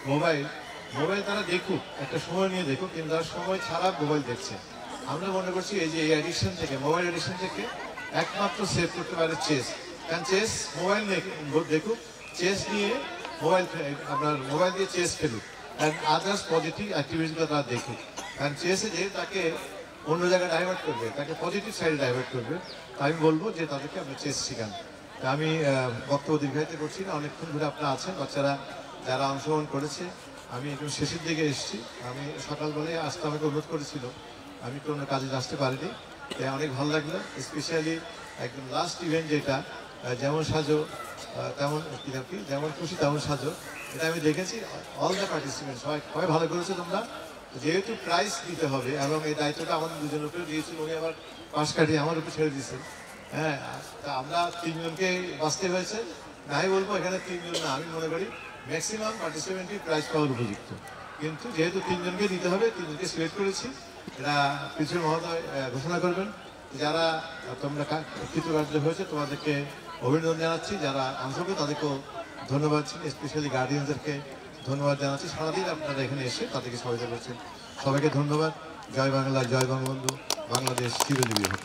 Mobile mobile তারা দেখুক, একটা সময় নিয়ে দেখুক, কিন্তু তারা সময় ছাড়া মোবাইল দেখছে। আমরা মনে করছি এই যে এই অ্যাডিকশন থেকে, মোবাইল অ্যাডিকশন থেকে একমাত্র সেভ করতে পারে চেস। কারণ চেস মোবাইল দেখুক, চেস নিয়ে মোবাইল, আপনার মোবাইল দিয়ে চেস খেলুক, অ্যান্ড আদার্স পজিটিভ অ্যাক্টিভিটিগুলো তারা দেখুক। কারণ চেসে যে তাকে অন্য জায়গায় ডাইভার্ট করবে, তাকে পজিটিভ সাইডে ডাইভার্ট করবে। আমি বলবো যে তাদেরকে আপনি চেস শেখান। আমি বক্তব্য দীর্ঘায়িত করছি না, অনেকক্ষণ ধরে আপনারা আছেন, বাচ্চারা যারা অংশগ্রহণ করেছে। আমি একটু শেষের দিকে এসেছি। আমি সকালবেলায় আসতে আমাকে অনুরোধ করেছিল, আমি কোনো কাজে আসতে পারিনি। অনেক ভালো লাগলো, স্পেশালি একদম লাস্ট ইভেন্ট যেটা, যেমন সাজো তেমন কি যেমন খুশি তেমন সাজো, এটা আমি দেখেছি। অল দ্য পার্টিসিপেন্ট সবাই ভালো করেছে। তোমরা যেহেতু প্রাইজ দিতে হবে এবং এই দায়িত্বটা আমাদের দুজনের উপরে দিয়েছিল, উনি আবার পাশ কাটিয়ে আমার উপরে ছেড়ে দিয়েছেন। হ্যাঁ, তা আমরা তিনজনকে বাঁচতে হয়েছে। নাই বলবো এখানে তিনজন না, আমি মনে করি ম্যাক্সিমাম পার্টিসিপেন্টই প্রাইজ পাওয়ার উপযুক্ত, কিন্তু যেহেতু তিনজনকে দিতে হবে, তিনজনকে সিলেক্ট করেছি। এটা প্রিন্সিপাল মহোদয় ঘোষণা করবেন। যারা তোমরা কৃতকার্য হয়েছে তোমাদেরকে অভিনন্দন জানাচ্ছি, যারা অংশগ্রহণ তাদেরকেও ধন্যবাদ, স্পেশালি গার্ডিয়ানদেরকে ধন্যবাদ জানাচ্ছি। সারাদিন আপনারা এখানে এসে তাদেরকে সহায়তা করছেন, সবাইকে ধন্যবাদ। জয় বাংলা, জয় বঙ্গবন্ধু, বাংলাদেশ চিরজীবী হোক।